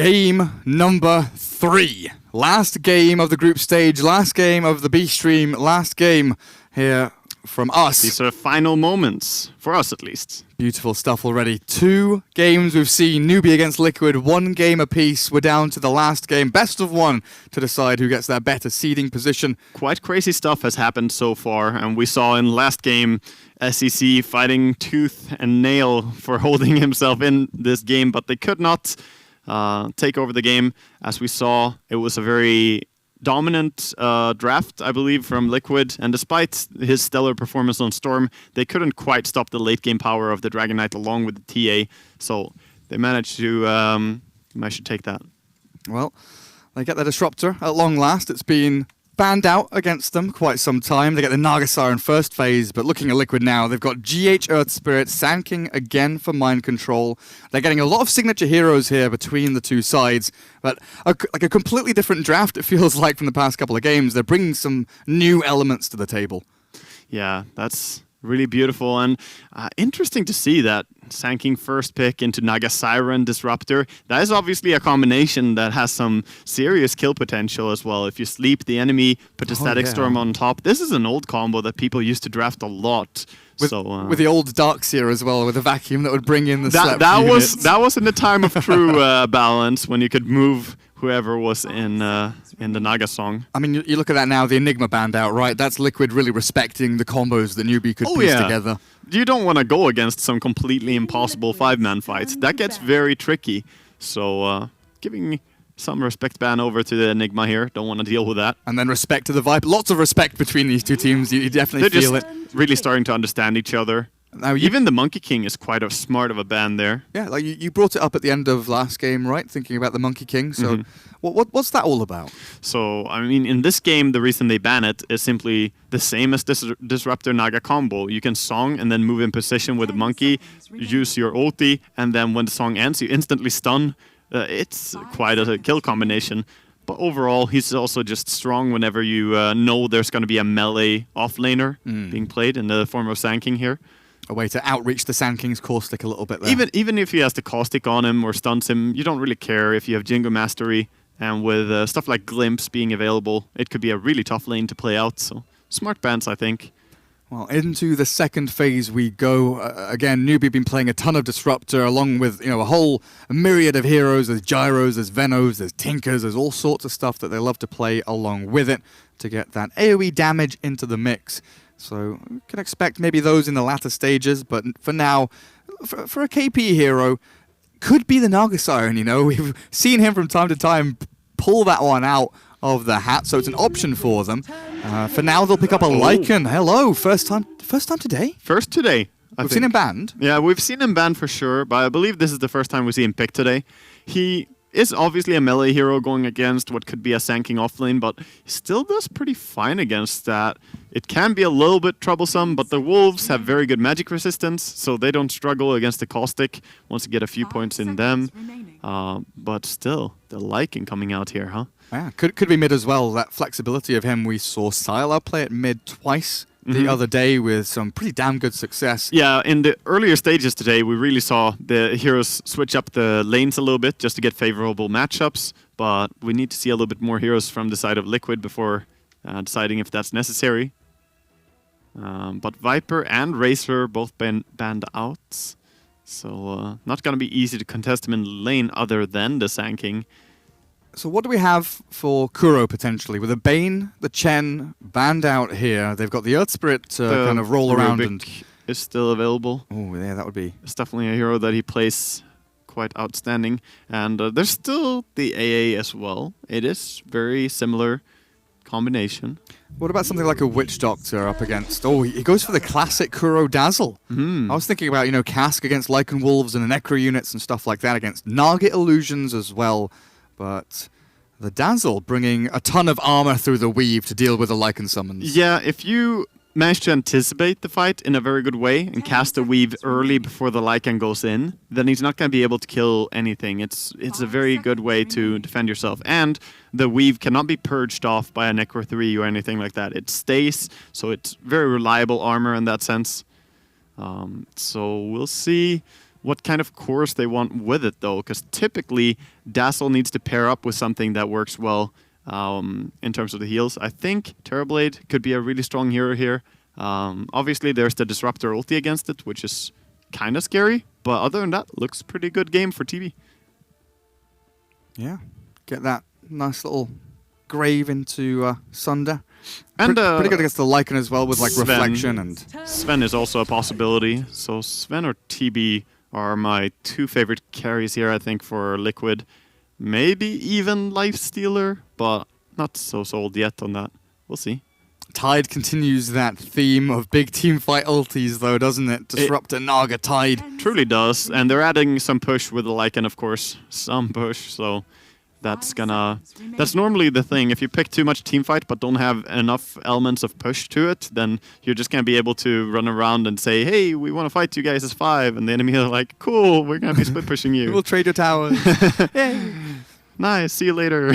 Game number 3. Last game of the group stage, last game of the B stream, last game here from us. These are final moments, for us at least. Beautiful stuff already. 2 games we've seen, Newbee against Liquid, 1 game apiece. We're down to the last game, best of 1, to decide who gets that better seeding position. Quite crazy stuff has happened so far, and we saw in last game SEC fighting tooth and nail for holding himself in this game, but they could not take over the game. As we saw, it was a very dominant draft, I believe, from Liquid, and despite his stellar performance on Storm, they couldn't quite stop the late game power of the Dragon Knight along with the TA, so they managed to I should take that. Well, they get the Disruptor at long last. It's been banned out against them quite some time. They get the Nagasar in first phase, but looking at Liquid now, they've got GH Earth Spirit, Sand King again for mind control. They're getting a lot of signature heroes here between the two sides, but like a completely different draft, it feels like, from the past couple of games. They're bringing some new elements to the table. Yeah, that's really beautiful and interesting to see that Sand King first pick into Naga Siren Disruptor. That is obviously a combination that has some serious kill potential as well. If you sleep the enemy, put a Static Storm on top. This is an old combo that people used to draft a lot. With the old Darkseer as well, with a vacuum that would bring in the that was in the time of true balance, when you could move whoever was in the Naga song. I mean, you look at that now, the Enigma banned out, right? That's Liquid really respecting the combos that Newbee could piece together. You don't want to go against some completely impossible 5-man fights. That gets very tricky. So giving some respect ban over to the Enigma here. Don't want to deal with that. And then respect to the Viper. Lots of respect between these two teams. You definitely feel it. They're just really starting to understand each other. Now, even the Monkey King is quite smart of a ban there. Yeah, like you brought it up at the end of last game, right? Thinking about the Monkey King. So what's that all about? So, I mean, in this game, the reason they ban it is simply the same as Disruptor Naga combo. You can song and then move in position with the Monkey, use your ulti, and then when the song ends, you instantly stun. It's quite a kill combination. But overall, he's also just strong whenever you know there's going to be a melee offlaner being played in the form of Sand King here. A way to outreach the Sand King's caustic a little bit there. Even if he has the caustic on him or stuns him, you don't really care if you have Jingo Mastery. And with stuff like Glimpse being available, it could be a really tough lane to play out. So smart bans, I think. Well, into the second phase we go. Again, Newbee been playing a ton of Disruptor, along with a whole myriad of heroes. There's Gyros, there's Venos, there's Tinkers, there's all sorts of stuff that they love to play along with it to get that AoE damage into the mix. So we can expect maybe those in the latter stages, but for now, for a KP hero, could be the Naga Siren, We've seen him from time to time pull that one out of the hat, so it's an option for them. For now, they'll pick up a Lycan. Hello, first time today? First today, I think. We've seen him banned? Yeah, we've seen him banned for sure, but I believe this is the first time we see him picked today. He is obviously a melee hero going against what could be a Sand King offlane, but he still does pretty fine against that. It can be a little bit troublesome, but the Wolves have very good magic resistance, so they don't struggle against the Caustic once you get a few points in them. But still, the Lycan coming out here, huh? Yeah, could be mid as well. That flexibility of him, we saw Sylar play at mid twice the other day with some pretty damn good success. Yeah, in the earlier stages today, we really saw the heroes switch up the lanes a little bit just to get favorable matchups, but we need to see a little bit more heroes from the side of Liquid before deciding if that's necessary. But Viper and Razor both been banned out, so not going to be easy to contest him in lane other than the Sand King. So what do we have for Kuro potentially? With the Bane, the Chen banned out here. They've got the Earth Spirit to kind of roll around. And is still available. Oh, yeah, that would be. It's definitely a hero that he plays quite outstanding. And there's still the AA as well. It is very similar combination. What about something like a Witch Doctor up against... Oh, he goes for the classic Kuro Dazzle. I was thinking about, Cask against Lycan Wolves and Necro units and stuff like that against Nargit Illusions as well. But the Dazzle bringing a ton of armor through the weave to deal with the Lycan summons. Yeah, if you manage to anticipate the fight in a very good way and cast a weave early before the Lycan goes in, then he's not going to be able to kill anything. It's a very good way to defend yourself. And the weave cannot be purged off by a Necro 3 or anything like that. It stays, so it's very reliable armor in that sense. So we'll see what kind of cores they want with it, though, because typically Dazzle needs to pair up with something that works well in terms of the heals. I think Terrorblade could be a really strong hero here. Obviously, there's the Disruptor ulti against it, which is kind of scary, but other than that, looks pretty good game for TV. Yeah, get that nice little grave into Sunder. And pretty good against the Lycan as well with like Sven. reflection and Sven is also a possibility. So Sven or TB are my two favorite carries here, I think, for Liquid. Maybe even Lifestealer, but not so sold yet on that. We'll see. Tide continues that theme of big team fight ultis, though, doesn't it? Disruptor, Naga, Tide. Truly does, and they're adding some push with the Lycan, of course. Some push, so that's normally the thing. If you pick too much team fight but don't have enough elements of push to it, then you're just gonna be able to run around and say, hey, we want to fight you guys as 5, and the enemy are like, cool, we're gonna be split pushing you. We'll trade your towers. Nice, see you later.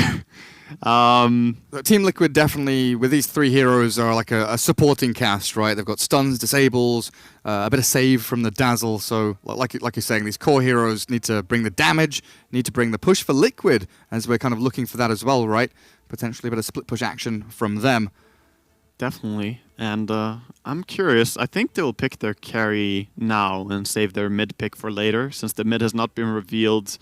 Team Liquid definitely, with these 3 heroes, are like a supporting cast, right? They've got stuns, disables, a bit of save from the Dazzle. So, like you're saying, these core heroes need to bring the damage, need to bring the push for Liquid, as we're kind of looking for that as well, right? Potentially a bit of split push action from them. Definitely. And I'm curious. I think they'll pick their carry now and save their mid pick for later, since the mid has not been revealed.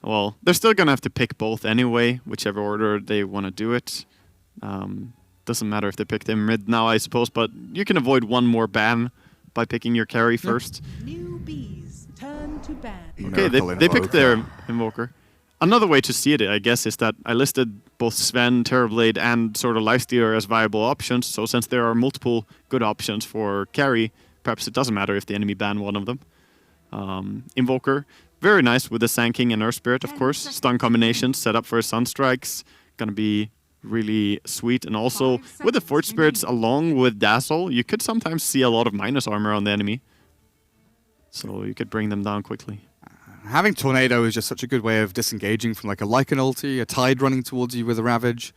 Well, they're still going to have to pick both anyway, whichever order they want to do it. Doesn't matter if they pick them mid now, I suppose, but you can avoid one more ban by picking your carry first. Newbees turn to ban. Okay, they picked their Invoker. Another way to see it, I guess, is that I listed both Sven, Terrorblade, and sort of Lifestealer as viable options. So since there are multiple good options for carry, perhaps it doesn't matter if the enemy ban one of them. Invoker. Very nice with the Sand King and Earth Spirit, of course. Stun combinations set up for Sunstrikes. Gonna be really sweet. And also, with the Forge Spirits along with Dazzle, you could sometimes see a lot of minus armor on the enemy. So you could bring them down quickly. Having Tornado is just such a good way of disengaging from like a Lycan ulti, a Tide running towards you with a Ravage.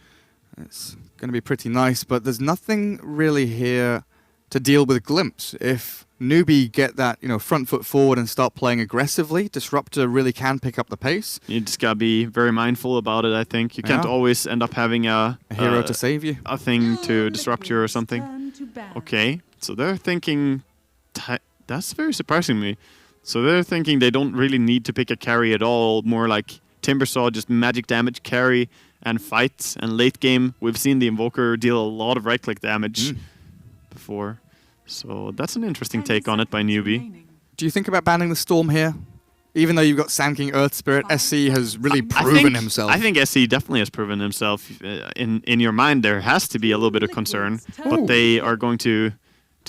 It's going to be pretty nice, but there's nothing really here to deal with Glimpse. If Newbee get that, front foot forward and start playing aggressively, Disruptor really can pick up the pace. You just gotta be very mindful about it, I think. You can't always end up having a hero to save you. A thing to disrupt you or something. Okay, so they're thinking... That's very surprising to me. So they're thinking they don't really need to pick a carry at all, more like Timbersaw, just magic damage, carry, and fight. And late game, we've seen the Invoker deal a lot of right-click damage before. So that's an interesting take on it by Newbee. Do you think about banning the Storm here? Even though you've got Sand King, Earth Spirit, SC has really proven himself. I think SC definitely has proven himself. In your mind, there has to be a little bit of concern, but they are going to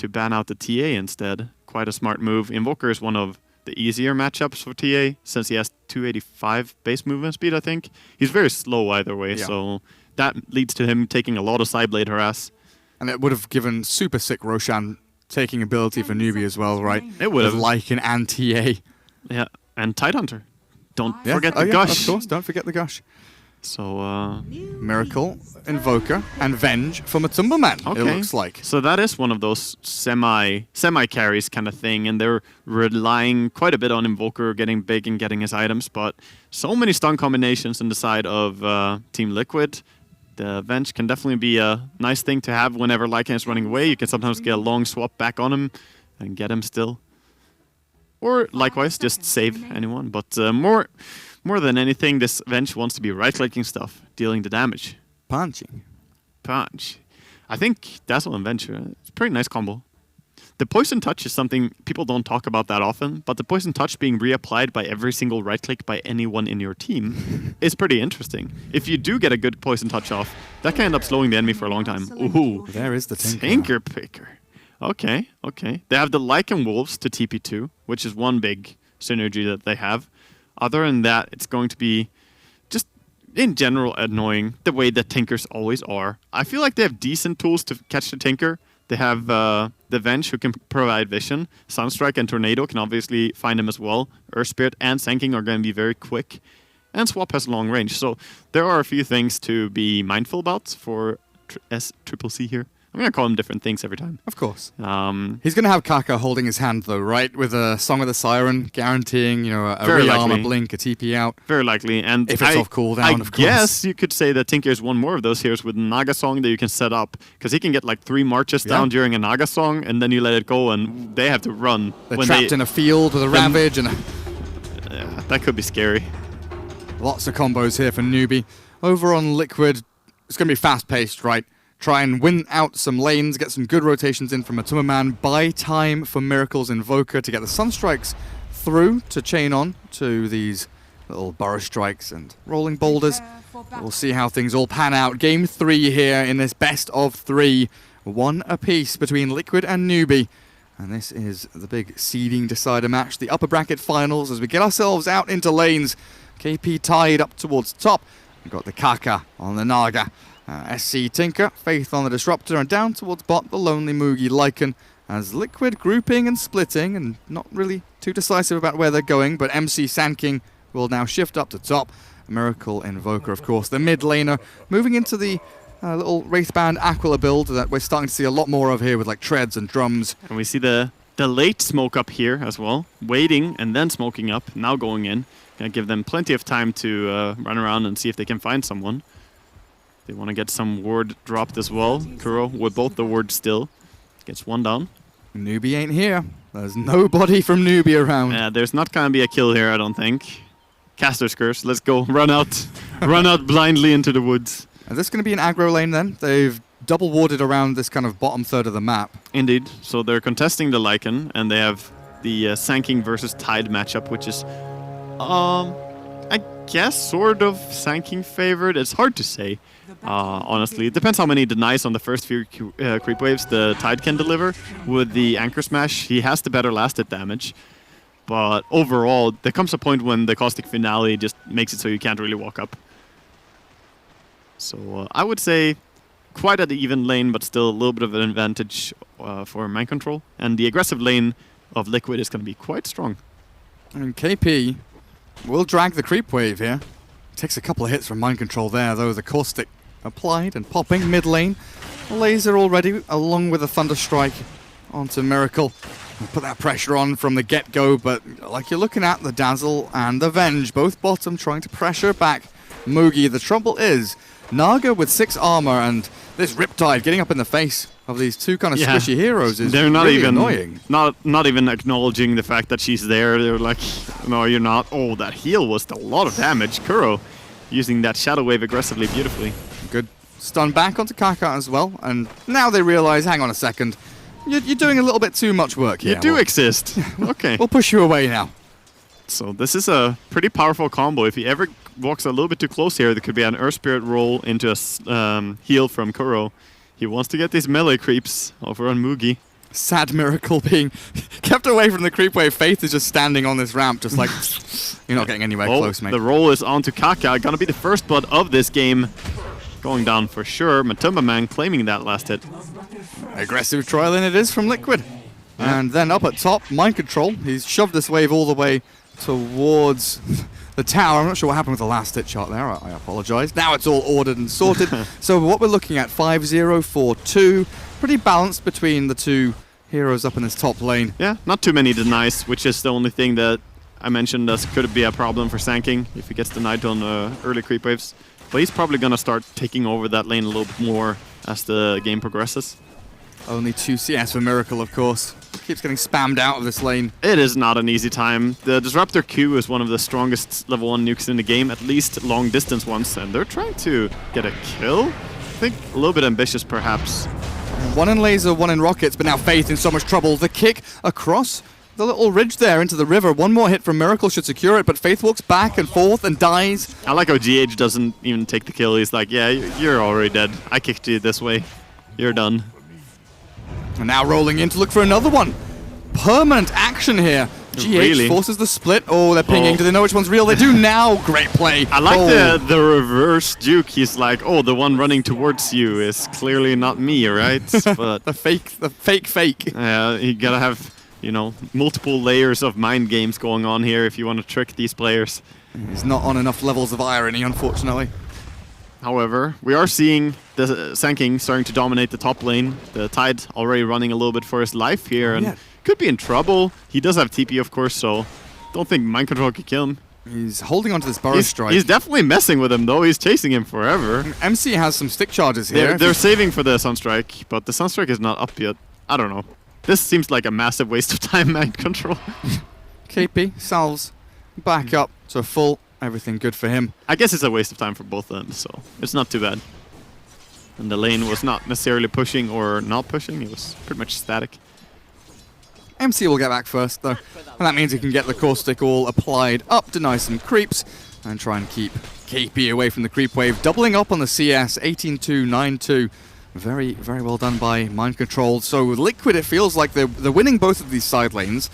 ban out the TA instead. Quite a smart move. Invoker is one of the easier matchups for TA, since he has 285 base movement speed, I think. He's very slow either way, so that leads to him taking a lot of Sideblade harass. And it would have given super sick Roshan taking ability for Newbee as well, right? It would have. Lycan and TA. Yeah, and Tidehunter. Don't forget the Gush. Of course, don't forget the Gush. So, Miracle, Invoker, and Venge for Matumbaman, it looks like. So that is one of those semi-carries kind of thing, and they're relying quite a bit on Invoker getting big and getting his items, but so many stun combinations on the side of Team Liquid. The Venge can definitely be a nice thing to have whenever Lycan is running away. You can sometimes get a long swap back on him and get him still. Or likewise, just save anyone, but more than anything, this Venge wants to be right-clicking stuff, dealing the damage. Punching. Punch. I think Dazzle and Venge, it's a pretty nice combo. The Poison Touch is something people don't talk about that often, but the Poison Touch being reapplied by every single right-click by anyone in your team is pretty interesting. If you do get a good Poison Touch off, that can end up slowing the enemy for a long time. Ooh, there is the Tinker Picker. Okay. They have the Lycan Wolves to TP2, which is one big synergy that they have. Other than that, it's going to be just, in general, annoying, the way that Tinkers always are. I feel like they have decent tools to catch the Tinker. They have the Venge, who can provide vision. Sunstrike and Tornado can obviously find him as well. Earth Spirit and Sand King are going to be very quick. And Swap has long range. So there are a few things to be mindful about for SCC here. I'm going to call him different things every time. Of course. Um, He's going to have Kaka holding his hand, though, right? With a Song of the Siren, guaranteeing, a Very rearm, a likely. blink, a TP out. Very likely. And If it's off cooldown, of course. I guess you could say that Tinker is one more of those heroes with Naga Song that you can set up. Because he can get like 3 marches down during a Naga Song, and then you let it go, and they have to run. They're trapped in a field with a Ravage, and Yeah, that could be scary. lots of combos here for Newbee. Over on Liquid, it's going to be fast-paced, right? Try and win out some lanes, get some good rotations in from Matumbaman, buy time for Miracle's Invoker to get the Sunstrikes through to chain on to these little Burrow Strikes and Rolling Boulders. We'll see how things all pan out. Game 3 here in this best of 3. 1 apiece between Liquid and Newbee. And this is the big seeding decider match, the upper bracket finals as we get ourselves out into lanes. KP tied up towards top. We've got the Kaka on the Naga. SC Tinker, Faith on the Disruptor, and down towards bot, the Lonely Mugi Lycan, as Liquid grouping and splitting, and not really too decisive about where they're going, but MC Sandking will now shift up to top. Miracle Invoker, of course, the mid laner, moving into the little Wraithband Aquila build that we're starting to see a lot more of here with like treads and drums. And we see the late smoke up here as well. Waiting and then smoking up, now going in. Gonna give them plenty of time to run around and see if they can find someone. They want to get some ward dropped as well. Kuro with both the wards still. Gets one down. Newbee ain't here. There's nobody from Newbee around. Yeah, there's not going to be a kill here, I don't think. Caster's Curse, let's go. Run out. Run out blindly into the woods. Is this going to be an aggro lane then? They've double warded around this kind of bottom third of the map. Indeed. So they're contesting the Lycan, and they have the Sanking versus Tide matchup, which is, I guess, sort of Sanking favored. It's hard to say. Honestly, it depends how many denies on the first few creep waves the Tide can deliver. With the Anchor Smash, he has the better last hit damage. But overall, there comes a point when the Caustic Finale just makes it so you can't really walk up. So I would say quite an even lane, but still a little bit of an advantage for Mind Control. And the aggressive lane of Liquid is going to be quite strong. And KP will drag the creep wave here. Takes a couple of hits from Mind Control there, though. The Caustic applied and popping mid lane. Laser already, along with a Thunder Strike onto Miracle. Put that pressure on from the get-go, but like you're looking at the Dazzle and the Venge, both bottom trying to pressure back Mugi. The trouble is, Naga with 6 armor and this Riptide getting up in the face of these two kind of squishy heroes is They're not really even annoying. Not even acknowledging the fact that she's there. They're like, no, you're not. Oh, that heal was a lot of damage. Kuro using that Shadow Wave aggressively, beautifully. Good stun back onto Kaka as well, and now they realize, hang on a second, you're doing a little bit too much work here. You do exist. Okay. We'll push you away now. So this is a pretty powerful combo. If he ever walks a little bit too close here, there could be an Earth Spirit roll into a heal from Kuro. He wants to get these melee creeps over on Mugi. Sad Miracle being kept away from the creep wave. Faith is just standing on this ramp, just like, you're not getting anywhere close, mate. The roll is onto Kaka. Gonna be the first blood of this game. Going down for sure. Matumbaman claiming that last hit. Aggressive trial in it is from Liquid. Yeah. And then up at top, Mind Control. He's shoved this wave all the way towards the tower. I'm not sure what happened with the last hit shot there. I apologize. Now it's all ordered and sorted. So what we're looking at, 5-0-4-2. Pretty balanced between the two heroes up in this top lane. Yeah, not too many denies, which is the only thing that I mentioned as could be a problem for Sanking if he gets denied on early creep waves. But he's probably going to start taking over that lane a little bit more as the game progresses. Only 2 CS for Miracle, of course. Keeps getting spammed out of this lane. It is not an easy time. The Disruptor Q is one of the strongest level 1 nukes in the game, at least long distance ones, and they're trying to get a kill? I think a little bit ambitious, perhaps. One in laser, one in rockets, but now Faith in so much trouble. The kick across the little ridge there into the river. One more hit from Miracle should secure it, but Faith walks back and forth and dies. I like how GH doesn't even take the kill. He's like, yeah, you're already dead. I kicked you this way. You're done. And now rolling in to look for another one. Permanent action here. GH Really? forces the split. Oh, they're pinging. Oh. Do they know which one's real? They do now. Great play. I like Oh. the reverse Duke. He's like, oh, the one running towards you is clearly not me, right? But the fake. you gotta have, multiple layers of mind games going on here if you want to trick these players. He's not on enough levels of irony, unfortunately. However, we are seeing the Sand King starting to dominate the top lane. The Tide already running a little bit for his life here and could be in trouble. He does have TP, of course, so don't think Mind Control could kill him. He's holding onto this Burrow Strike. He's definitely messing with him, though. He's chasing him forever. MC has some stick charges here. They're saving for the Sunstrike, but the Sunstrike is not up yet. I don't know. This seems like a massive waste of time, Mind Control. KP, Salves, back up to full. Everything good for him. I guess it's a waste of time for both of them, so it's not too bad. And the lane was not necessarily pushing or not pushing. It was pretty much static. MC will get back first, though. And that means he can get the Caustic all applied up, deny some creeps, and try and keep KP away from the creep wave. Doubling up on the CS, 18-2, 9-2. Very, very well done by Mind Control. So with Liquid, it feels like they're winning both of these side lanes.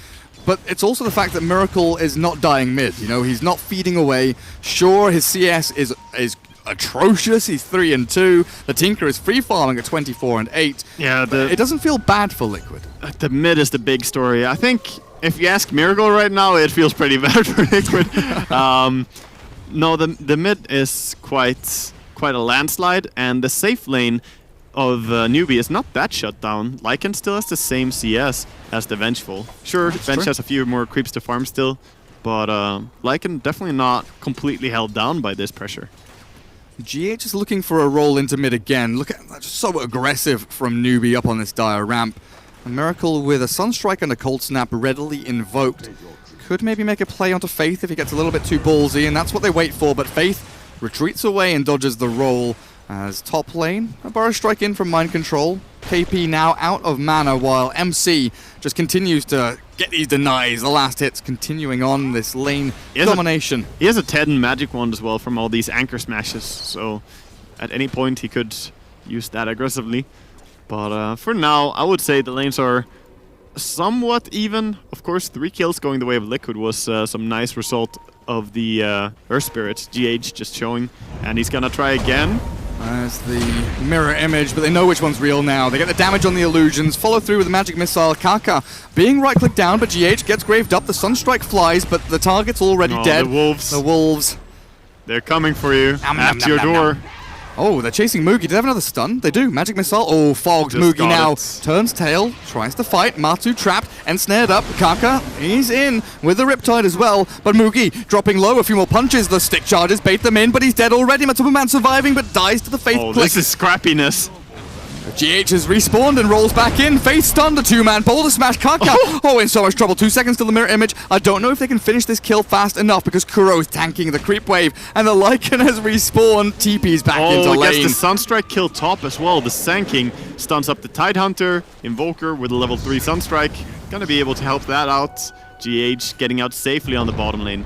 But it's also the fact that Miracle is not dying mid. You know, he's not feeding away. Sure, his CS is atrocious. He's 3-2. The Tinker is free farming at 24-8. Yeah, it doesn't feel bad for Liquid. The mid is the big story. I think if you ask Miracle right now, it feels pretty bad for Liquid. No, the mid is quite a landslide, and the safe lane of Newbee is not that shut down. Lycan still has the same CS as the Vengeful. Sure, Venge has a few more creeps to farm still, but Lycan definitely not completely held down by this pressure. GH is looking for a roll into mid again. Look at that, just so aggressive from Newbee up on this dire ramp. A Miracle with a Sunstrike and a Cold Snap readily invoked. Could maybe make a play onto Faith if he gets a little bit too ballsy, and that's what they wait for, but Faith retreats away and dodges the roll. As top lane, a Burrow Strike in from Mind Control. KP now out of mana while MC just continues to get these denies. The last hits continuing on this lane domination. He has a 10 magic wand as well from all these anchor smashes, so at any point he could use that aggressively. But for now, I would say the lanes are somewhat even. Of course, 3 kills going the way of Liquid was some nice result of the Earth Spirit. GH just showing, and he's gonna try again. There's the mirror image, but they know which one's real now. They get the damage on the illusions, follow through with the magic missile. Kaka being right-clicked down, but GH gets graved up. The Sunstrike flies, but the target's already dead. The wolves. The wolves. They're coming for you at your door. Oh, they're chasing Moogie. Do they have another stun? They do. Magic missile. Oh, fogs. Just Moogie now turns tail, tries to fight. Matu trapped and snared up. Kaka, he's in with the Riptide as well. But Moogie dropping low. A few more punches. The stick charges bait them in, but he's dead already. Matsuman surviving, but dies to the Faith click. This is scrappiness. GH has respawned and rolls back in. Faith stunned, a 2-man boulder smash. Kaka, in so much trouble. 2 seconds till the mirror image. I don't know if they can finish this kill fast enough because Kuro's tanking the creep wave and the Lycan has respawned. TP's back into lane. I guess the Sunstrike kill top as well. The Sand King stuns up the Tidehunter. Invoker with a level 3 Sunstrike. Gonna be able to help that out. GH getting out safely on the bottom lane.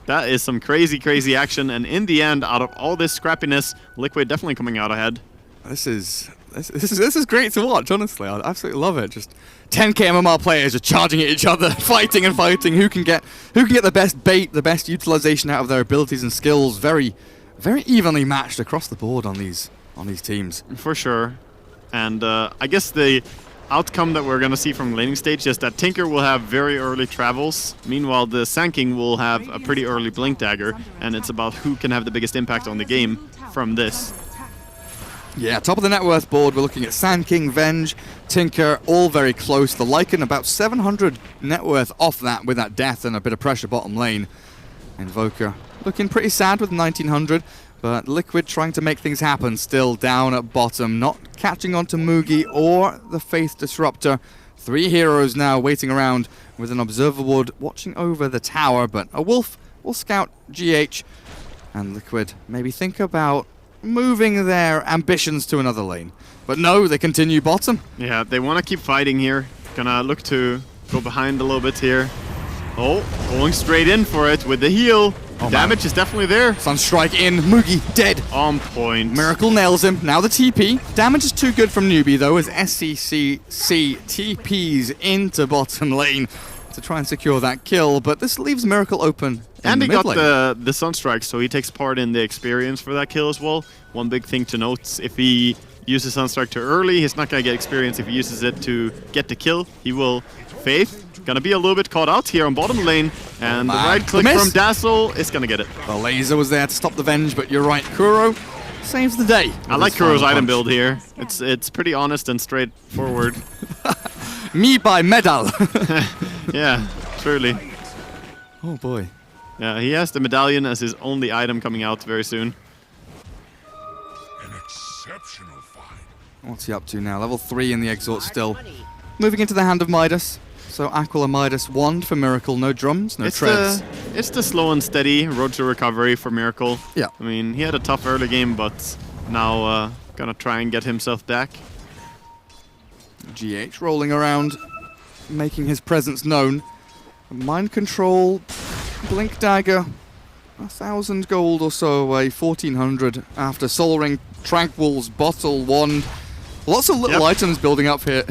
That is some crazy, crazy action. And in the end, out of all this scrappiness, Liquid definitely coming out ahead. This is great to watch, honestly. I absolutely love it. Just 10k MMR players just charging at each other, fighting and fighting. Who can get the best bait, the best utilization out of their abilities and skills? Very, very evenly matched across the board on these teams. For sure. And I guess the outcome that we're going to see from laning stage is that Tinker will have very early travels. Meanwhile, the Sand King will have a pretty early Blink Dagger, and it's about who can have the biggest impact on the game from this. Yeah, top of the net worth board, we're looking at Sand King, Venge, Tinker, all very close. The Lycan about 700 net worth off that with that death and a bit of pressure bottom lane. Invoker looking pretty sad with 1900, but Liquid trying to make things happen, still down at bottom, not catching on to Moogie or the Faith Disruptor. 3 heroes now waiting around with an Observer Ward watching over the tower, but a Wolf will scout GH, and Liquid maybe think about moving their ambitions to another lane. But no, they continue bottom. Yeah, they want to keep fighting here. Gonna look to go behind a little bit here. Oh, going straight in for it with the heal. The damage is definitely there. Sunstrike in, Moogie dead. On point. Miracle nails him. Now the TP. Damage is too good from Newbee though, as SCCC TPs into bottom lane to try and secure that kill, but this leaves Miracle open. And he got the Sunstrike, so he takes part in the experience for that kill as well. One big thing to note, if he uses Sunstrike too early, he's not going to get experience. If he uses it to get the kill, he will. Faith, gonna be a little bit caught out here on bottom lane, And the Man, right click the miss. from Dazzle is gonna get it. The laser was there to stop the Venge, but you're right, Kuro saves the day. I like Kuro's item build here. It's pretty honest and straightforward. Me by medal. Yeah, truly. Oh boy. Yeah, he has the medallion as his only item coming out very soon. An exceptional fight. What's he up to now? Level 3 in the Exort still. Moving into the hand of Midas. So Aquila Midas wand for Miracle. No drums, no treads. It's the slow and steady road to recovery for Miracle. Yeah. I mean, he had a tough early game, but now gonna try and get himself back. GH rolling around, making his presence known. Mind Control, Blink Dagger, 1,000 gold or so away, 1,400 after Soul Ring, Tranquil's Bottle, Wand. Lots of little items building up here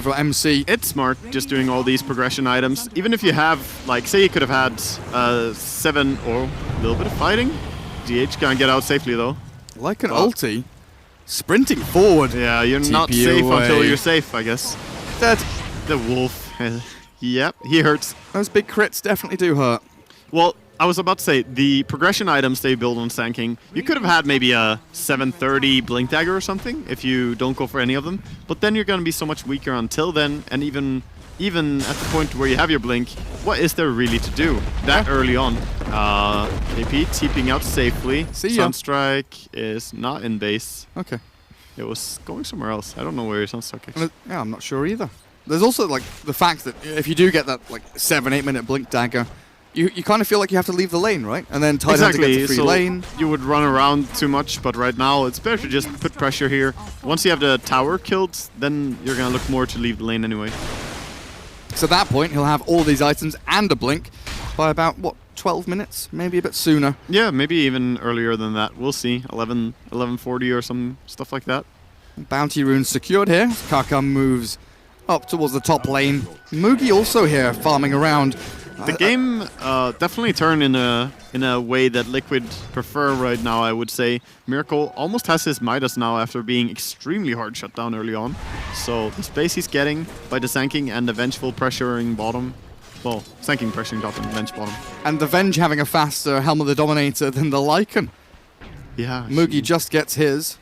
for MC. It's smart just doing all these progression items. Even if you have, like, say you could have had 7 or a little bit of fighting. GH can't get out safely though. Like an ulti, sprinting forward. Yeah, you're not TP safe away. until you're safe, I guess. Dead. The wolf. Yep, he hurts. Those big crits definitely do hurt. Well, I was about to say, the progression items they build on Sand King, you could have had maybe a 730 Blink Dagger or something if you don't go for any of them. But then you're going to be so much weaker until then, and even at the point where you have your Blink, what is there really to do that early on? KP TPing out safely. See ya. Sunstrike is not in base. Okay. It was going somewhere else. I don't know where Sunstrike is. Yeah, I'm not sure either. There's also like the fact that if you do get that like 7-8 minute Blink Dagger, you kind of feel like you have to leave the lane, right? And then Titan to get to free so lane. you would run around too much, but right now it's better to just put pressure here. Once you have the tower killed, then you're gonna look more to leave the lane anyway. So at that point, he'll have all these items and a Blink by about, what, 12 minutes? Maybe a bit sooner. Yeah, maybe even earlier than that. We'll see. 11:40 or some stuff like that. Bounty runes secured here. Kaka moves up towards the top lane. Mugi also here, farming around. The game definitely turned in a way that Liquid prefer right now, I would say. Miracle almost has his Midas now after being extremely hard shut down early on. So the space he's getting by the Sand King and the Vengeful pressuring bottom. Well, Sand King pressuring top and Venge bottom. And the Venge having a faster Helm of the Dominator than the Lycan. Yeah. Mugi just gets his.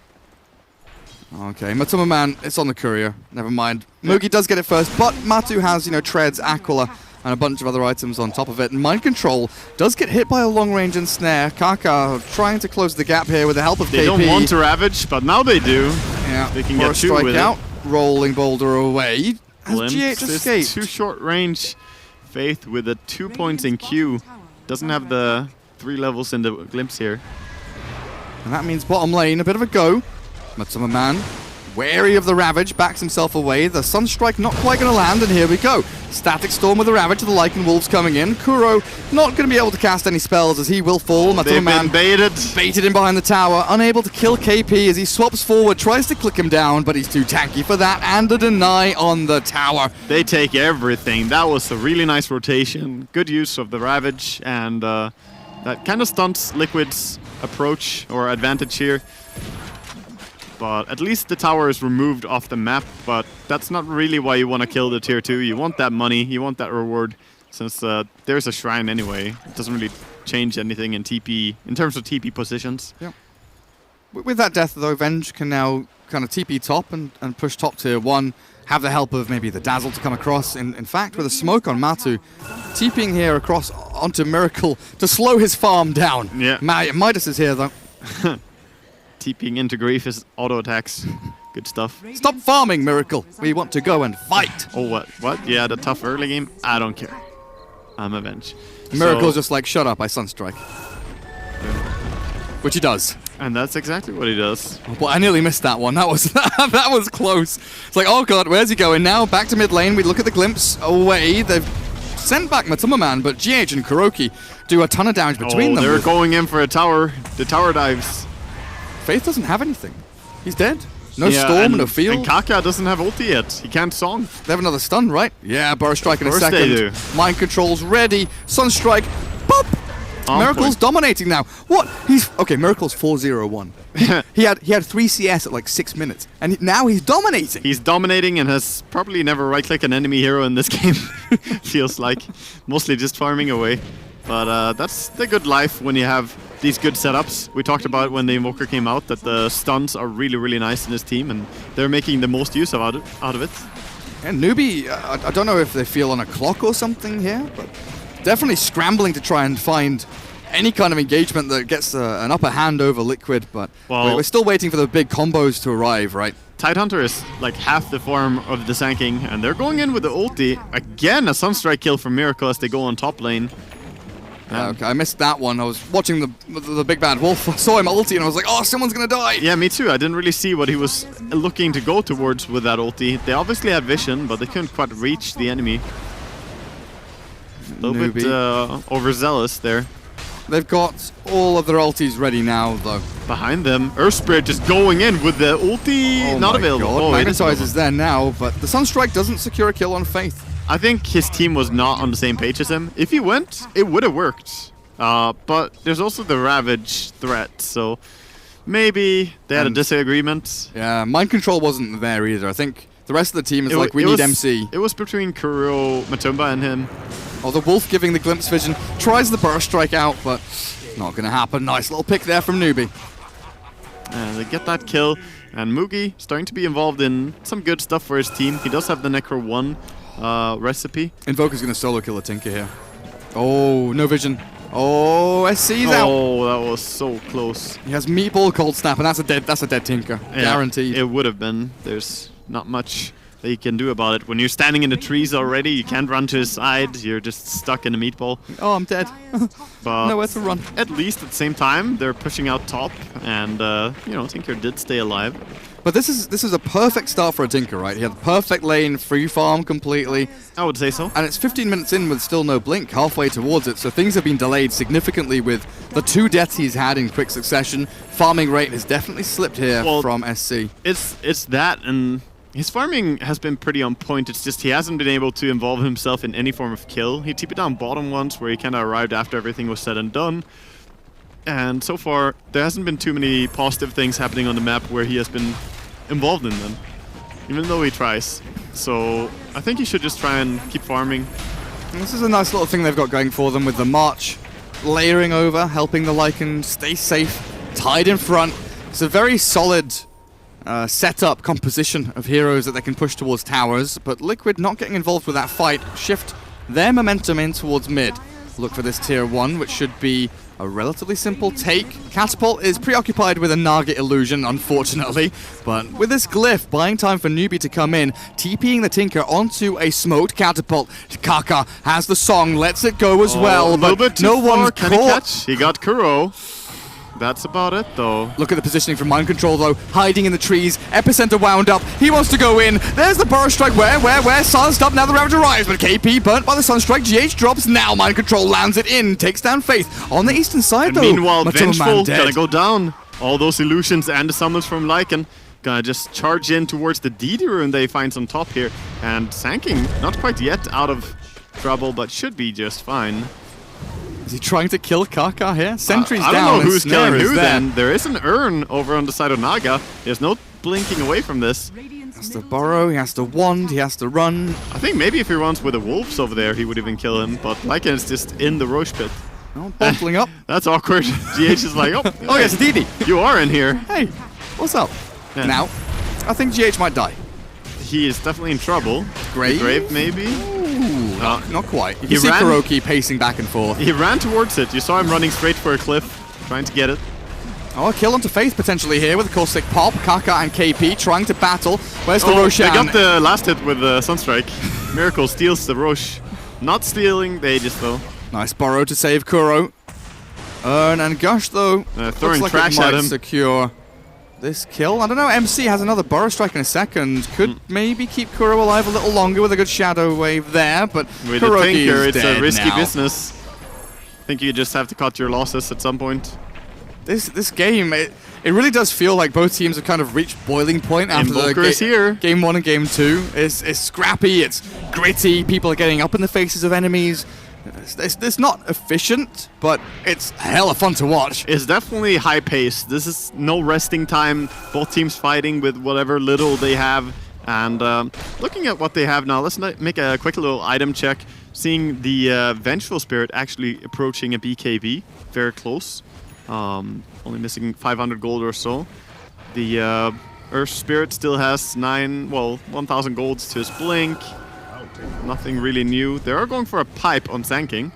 Okay, Matuma Man, it's on the courier. Never mind. Mugi does get it first, but Matu has, treads, Aquila, and a bunch of other items on top of it. And Mind Control does get hit by a long range and snare. Kaka trying to close the gap here with the help of KP. They don't want to ravage, but now they do. Yeah, They can for get a two strike with out. it. Rolling Boulder away. Has Glimpse GH is escaped? too short range. Faith with the 2 points in Q. Doesn't have the 3 levels in the Glimpse here. And that means bottom lane, a bit of a go. Matsuma Man, wary of the Ravage, backs himself away. The Sunstrike not quite going to land, and here we go. Static Storm with the Ravage, the Lycan Wolves coming in. Kuro not going to be able to cast any spells as he will fall. Matsuma They've Man been baited. baited in behind the tower, unable to kill KP as he swaps forward, tries to click him down, but he's too tanky for that, and a deny on the tower. They take everything. That was a really nice rotation. Good use of the Ravage, and that kind of stunts Liquid's approach or advantage here. But at least the tower is removed off the map, but that's not really why you want to kill the tier 2. You want that money, you want that reward, since there's a shrine anyway. It doesn't really change anything in TP, in terms of TP positions. Yeah. With that death, though, Venge can now kind of TP top and push top tier 1, have the help of maybe the Dazzle to come across. In fact, with a smoke on Matu, TPing here across onto Miracle to slow his farm down. Yeah. Midas is here, though. TPing into Grief is auto attacks. Good stuff. Stop farming, Miracle. We want to go and fight. Oh, what? Yeah, the tough early game? I don't care. I'm Avenge. Miracle's So- just like, shut up, I Sunstrike. Which he does. And that's exactly what he does. Oh, boy, I nearly missed that one. That was that was close. It's like, oh god, where's he going now? Back to mid lane. We look at the glimpse away. They've sent back Matsuma Man, but GH and Kuroki do a ton of damage between them. They're with- going in for a tower. The tower dives. Faith doesn't have anything. He's dead. No Yeah, storm, and, no field. And Kaka doesn't have ulti yet. He can't song. They have another stun, right? Yeah, Burrow Strike in a course second. they do. Mind Control's ready. Sunstrike. Pop! Miracle's dominating now. What? Okay, Miracle's 4-0-1. he had 3 CS at like 6 minutes, and now he's dominating. He's dominating and has probably never right-clicked an enemy hero in this game. Feels like mostly just farming away. But that's the good life when you have these good setups. We talked about when the Invoker came out that the stuns are really, really nice in his team, and they're making the most use out of it. And Newbee, I don't know if they feel on a clock or something here, but definitely scrambling to try and find any kind of engagement that gets an upper hand over Liquid, but we're still waiting for the big combos to arrive, right? Tidehunter is like half the form of the Sand King, and they're going in with the ulti. Again, a Sunstrike kill from Miracle as they go on top lane. Okay, I missed that one. I was watching the big bad wolf. I saw him ulti and I was like, oh, someone's gonna die. Yeah, me too. I didn't really see what he was looking to go towards with that ulti. They obviously had vision, but they couldn't quite reach the enemy. A little bit overzealous there. They've got all of their ultis ready now, though. Behind them, Earth Spirit just going in with the ulti not available. Oh, Magnetize is there now, but the Sunstrike doesn't secure a kill on Faith. I think his team was not on the same page as him. If he went, it would have worked. But there's also the Ravage threat, so maybe they had a disagreement. Yeah, Mind Control wasn't there either. I think the rest of the team is like, we need MC. It was between Kuro, Matumba, and him. Oh, the Wolf giving the Glimpse Vision. Tries the Burst Strike out, but not going to happen. Nice little pick there from Newbee. And they get that kill. And Mugi starting to be involved in some good stuff for his team. He does have the Necro 1 recipe. Invoker's going to solo kill a Tinker here. Oh, no vision. Oh, SC's out. Oh, that was so close. He has Meatball, Cold Snap, and that's a dead Tinker. Yeah, guaranteed. It would have been. There's not much that you can do about it. When you're standing in the trees already, you can't run to his side. You're just stuck in a meatball. Oh, I'm dead. But nowhere to run. At least at the same time, they're pushing out top, and Tinker did stay alive. But this is a perfect start for a Tinker, right? He had the perfect lane, free farm completely. I would say so. And it's 15 minutes in with still no blink, halfway towards it, so things have been delayed significantly with the 2 deaths he's had in quick succession. Farming rate has definitely slipped here from SC. It's that, and his farming has been pretty on point. It's just he hasn't been able to involve himself in any form of kill. He TP'd down bottom once, where he kind of arrived after everything was said and done. And so far, there hasn't been too many positive things happening on the map where he has been involved in them, even though he tries. So I think he should just try and keep farming. And this is a nice little thing they've got going for them with the March layering over, helping the Lycan stay safe, tied in front. It's a very solid setup composition of heroes that they can push towards towers, but Liquid not getting involved with that fight, shift their momentum in towards mid. Look for this tier 1, which should be a relatively simple take. Catapult is preoccupied with a Naga illusion, unfortunately, but with this glyph, buying time for Newbee to come in, TPing the Tinker onto a smoked Catapult. Kaka has the song, lets it go as well, but no one's caught. He got Kuro. That's about it, though. Look at the positioning from Mind Control, though. Hiding in the trees. Epicenter wound up. He wants to go in. There's the Burrow Strike. Where? Silenced up. Now the Ravage arrives, but KP burnt by the Sunstrike. GH drops. Now Mind Control lands it in. Takes down Faith. On the eastern side, and though. Meanwhile, Vengeful gonna go down. All those illusions and the summons from Lycan. Gonna just charge in towards the DD rune they find on top here. And Sanking, not quite yet out of trouble, but should be just fine. Is he trying to kill Kaka here? Sentry's I down. don't know who's killing who there. then. There is an urn over on the side of Naga. There's no blinking away from this. He has to burrow, he has to wand, he has to run. I think maybe if he runs with the wolves over there, he would even kill him. But Lycan is just in the Roche pit. Oh, bottling up. That's awkward. GH is like, oh, Oh, yes, DD. you are in here. Hey, what's up? Yeah. Now, I think GH might die. He is definitely in trouble. Grave? Grave, maybe? Ooh, not quite. You he can see ran- Kuroki pacing back and forth. He ran towards it. You saw him running straight for a cliff, trying to get it. Oh, a kill onto Faith potentially here with a caustic pop. Kaka and KP trying to battle. Where's the Roshan? They got the last hit with the Sunstrike. Miracle steals the Roche. Not stealing the Aegis, though. Nice burrow to save Kuro. Urn and Gush, though. Throwing looks like trash it at might him. secure this kill. I don't know, MC has another burrow strike in a second. Could maybe keep Kuro alive a little longer with a good shadow wave there, but With Kuroki the Tinker, is it's dead a risky now. business. I think you just have to cut your losses at some point. This game, it really does feel like both teams have kind of reached boiling point after Invoker is here. Game 1 and Game 2. It's scrappy, it's gritty, people are getting up in the faces of enemies. It's not efficient, but it's hella fun to watch. It's definitely high pace. This is no resting time. Both teams fighting with whatever little they have. And looking at what they have now, let's make a quick little item check. Seeing the Vengeful Spirit actually approaching a BKB, very close. Only missing 500 gold or so. The Earth Spirit still has 1,000 golds to his blink. Nothing really new. They are going for a pipe on Sand King.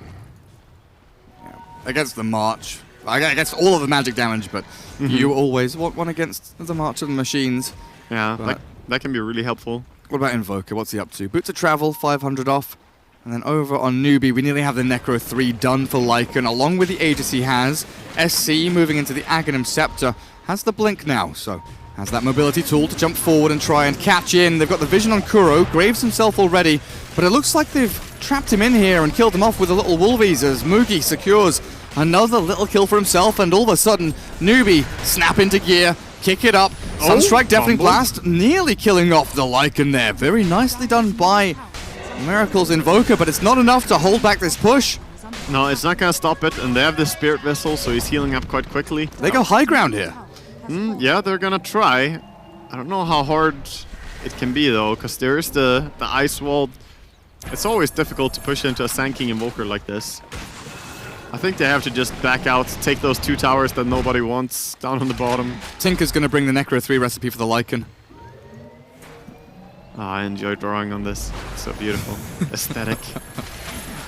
Yeah. Against the March. I guess all of the magic damage, but you always want one against the March of the Machines. Yeah, that can be really helpful. What about Invoker? What's he up to? Boots of Travel, 500 off. And then over on Newbee, we nearly have the Necro 3 done for Lycan, along with the Aegis he has. SC moving into the Aghanim Scepter. Has the blink now, so has that mobility tool to jump forward and try and catch in. They've got the vision on Kuro, Graves himself already, but it looks like they've trapped him in here and killed him off with the little Wolvies as Mugi secures another little kill for himself, and all of a sudden, Newbee snap into gear, kick it up. Sunstrike, Deafening Blast, nearly killing off the Lycan there. Very nicely done by Miracle's Invoker, but it's not enough to hold back this push. No, it's not going to stop it, and they have the Spirit Vessel, so he's healing up quite quickly. They go high ground here. Yeah, they're going to try. I don't know how hard it can be, though, because there is the Ice Wall. It's always difficult to push into a Sand King Invoker like this. I think they have to just back out, take those 2 towers that nobody wants down on the bottom. Tinker's going to bring the Necro 3 recipe for the Lycan. Oh, I enjoy drawing on this. It's so beautiful. Aesthetic.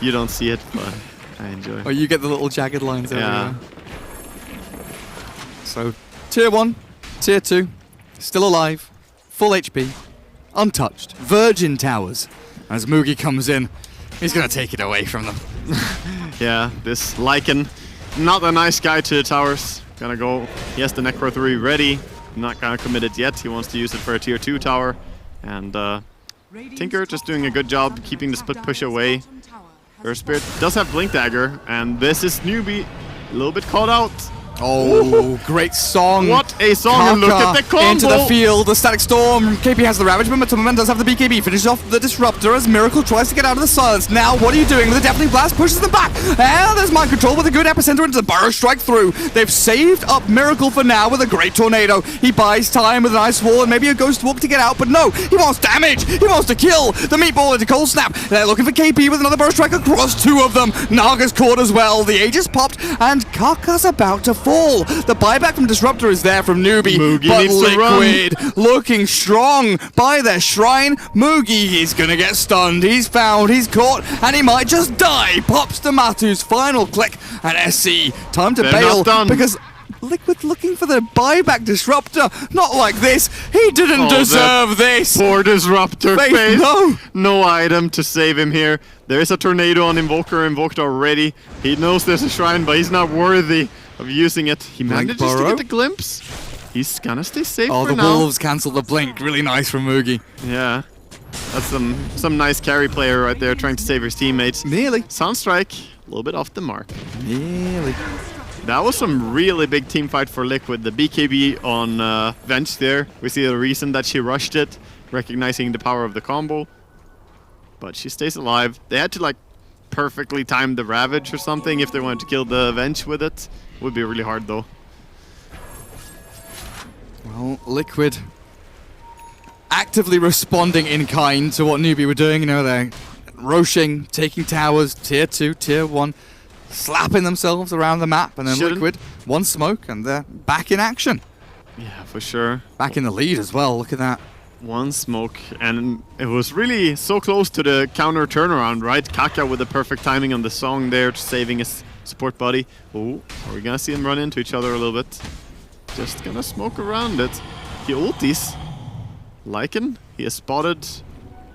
You don't see it, but I enjoy. Oh, you get the little jagged lines Yeah. everywhere. So, Tier 1, Tier 2, still alive, full HP, untouched, Virgin Towers. As Mugi comes in, he's going to take it away from them. Yeah, this Lycan, not a nice guy to the towers. Gonna go, he has the Necro 3 ready. Not gonna commit it yet. He wants to use it for a Tier 2 tower. And Tinker just doing a good job keeping the split push away. Earth Spirit does have Blink Dagger, and this is Newbee. A little bit caught out. Oh, great song. What a song, and look at the combo. Into the field, the Static Storm. KP has the Ravage, but Momentum does have the BKB. Finishes off the Disruptor as Miracle tries to get out of the silence. Now, what are you doing? With the Deafening Blast, pushes them back. And there's Mind Control with a good epicenter into the Burrow Strike through. They've saved up Miracle for now with a great Tornado. He buys time with an Ice Wall and maybe a Ghost Walk to get out, but no, he wants damage. He wants to kill the Meatball into Cold Snap. They're looking for KP with another Burrow Strike across 2 of them. Naga's caught as well. The Aegis popped, and Kaka's about to fall. The buyback from Disruptor is there from Newbee, Mugi but needs to Liquid looking strong by their shrine. Mugi is gonna get stunned. He's found, he's caught, and he might just die. Pops to Matu's final click, and SC time to bail because Liquid looking for the buyback Disruptor. Not like this. He didn't deserve this. Poor Disruptor face. No. No item to save him here. There is a Tornado on Invoker, invoked already. He knows there's a shrine, but he's not worthy of using it. He manages to get a glimpse. He's gonna stay safe for now. Oh, the Wolves cancel the blink. Really nice from Mugi. Yeah. That's some nice carry player right there trying to save his teammates. Nearly. Soundstrike, a little bit off the mark. Nearly. That was some really big team fight for Liquid. The BKB on Venge there. We see the reason that she rushed it, recognizing the power of the combo. But she stays alive. They had to like perfectly time the Ravage or something if they wanted to kill the Venge with it. Would be really hard though. Well, Liquid actively responding in kind to what Newbee were doing. You know, they're rushing, taking towers, Tier 2, Tier 1, slapping themselves around the map, and then Liquid, one smoke, and they're back in action. Yeah, for sure. Back in the lead as well, look at that. One smoke, and it was really so close to the counter turnaround, right? Kaka with the perfect timing on the song there, saving his support buddy. Oh, are we gonna see them run into each other a little bit? Just gonna smoke around it. He ultis. Lycan, he has spotted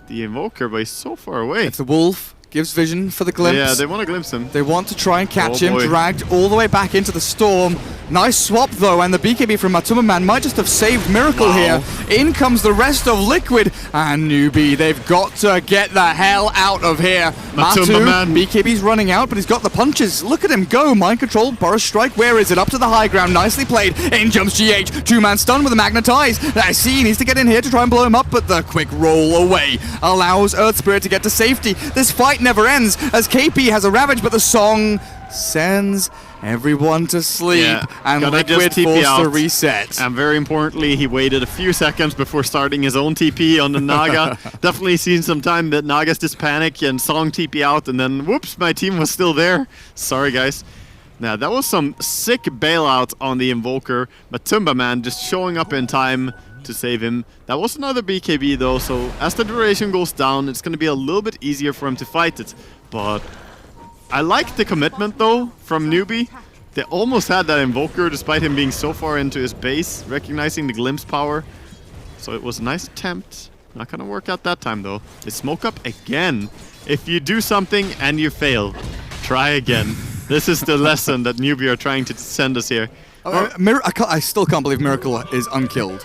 the Invoker, but he's so far away. It's a Wolf, gives vision for the glimpse. Yeah, they want to glimpse him. They want to try and catch him, dragged all the way back into the storm. Nice swap though, and the BKB from Matumba Man might just have saved Miracle here. In comes the rest of Liquid and Newbee. They've got to get the hell out of here. Matumba Man. BKB's running out, but he's got the punches. Look at him go. Mind control, Burst Strike. Where is it? Up to the high ground. Nicely played. In jumps GH. Two-man stun with a Magnetize. I see he needs to get in here to try and blow him up, but the quick roll away allows Earth Spirit to get to safety. This fight never ends as KP has a Ravage, but the song sends everyone to sleep, and Liquid forced to reset. And very importantly, he waited a few seconds before starting his own TP on the Naga. Definitely seen some time that Naga's just panic and Song TP out, and then whoops, my team was still there. Sorry, guys. Now, that was some sick bailout on the Invoker. Matumba Man just showing up in time to save him. That was another BKB though, so as the duration goes down, it's going to be a little bit easier for him to fight it. But I like the commitment though from Newbee. They almost had that Invoker despite him being so far into his base, recognizing the Glimpse power. So it was a nice attempt. Not gonna work out that time though. They smoke up again. If you do something and you fail, try again. This is the lesson that Newbee are trying to send us here. I still can't believe Miracle is unkilled.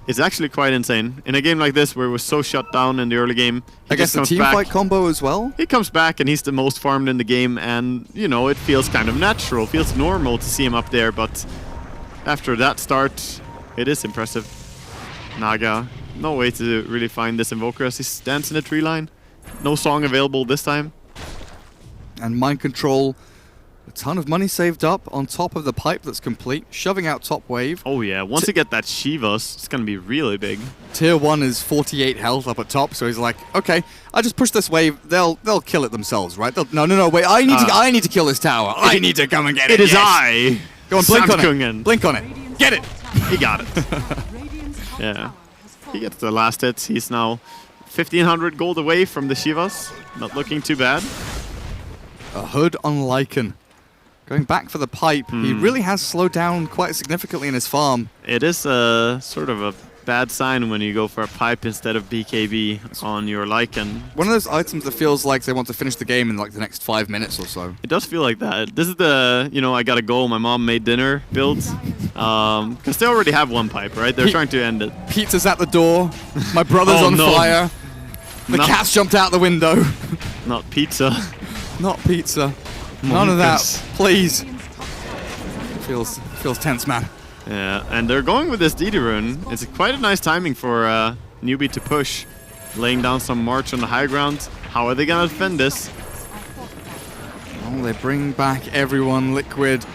It's actually quite insane. In a game like this where it was so shut down in the early game, I guess the team fight combo as well? He comes back and he's the most farmed in the game, and you know, it feels kind of natural, feels normal to see him up there, but after that start, it is impressive. Naga, no way to really find this Invoker as he stands in the tree line. No song available this time. And Mind Control, a ton of money saved up on top of the pipe that's complete, shoving out top wave. Oh yeah, once you get that Shivas, it's gonna be really big. Tier 1 is 48 health up at top, so he's like, okay, I just push this wave, they'll kill it themselves, right? No, wait, I need to kill this tower. I need to come and get it. It is I. Go on, blink on it. Blink on it. Get it. He got it. Yeah. He gets the last hit. He's now 1,500 gold away from the Shivas. Not looking too bad. A Hood on Lycan. Going back for the pipe, he really has slowed down quite significantly in his farm. It is sort of a bad sign when you go for a pipe instead of BKB on your Lycan. One of those items that feels like they want to finish the game in like the next 5 minutes or so. It does feel like that. This is the, I gotta go, my mom made dinner builds. Because they already have one pipe, right? They're trying to end it. Pizza's at the door. My brother's on fire. The cat's jumped out the window. Not pizza. Not pizza. None of that, please. Feels tense, man. Yeah, and they're going with this DD rune. It's quite a nice timing for Newbee to push, laying down some March on the high ground. How are they gonna defend this? Oh, they bring back everyone. Liquid,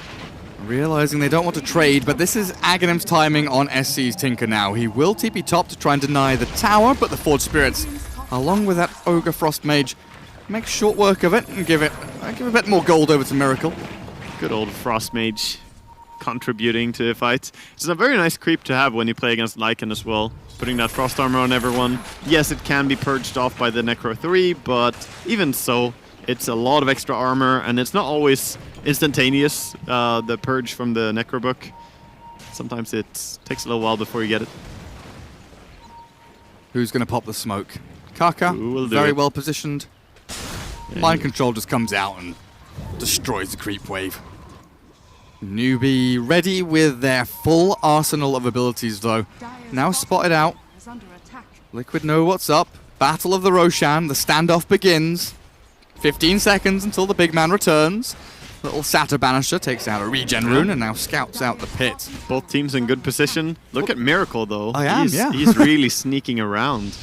realizing they don't want to trade, but this is Aghanim's timing on SC's Tinker now. He will TP top to try and deny the tower, but the Forge Spirits, along with that Ogre Frost Mage, make short work of it and give a bit more gold over to Miracle. Good old Frost Mage contributing to the fight. It's a very nice creep to have when you play against Lycan as well. Putting that Frost Armor on everyone. Yes, it can be purged off by the Necro 3, but even so, it's a lot of extra armor, and it's not always instantaneous, the purge from the Necro book. Sometimes it takes a little while before you get it. Who's going to pop the smoke? Kaka, very well positioned. Mind Control just comes out and destroys the creep wave. Newbee ready with their full arsenal of abilities though. Now spotted out. Liquid know what's up. Battle of the Roshan. The standoff begins. 15 seconds until the big man returns. Little Satyr Banisher takes out a regen rune and now scouts out the pit. Both teams in good position. Look at Miracle though. He's really sneaking around.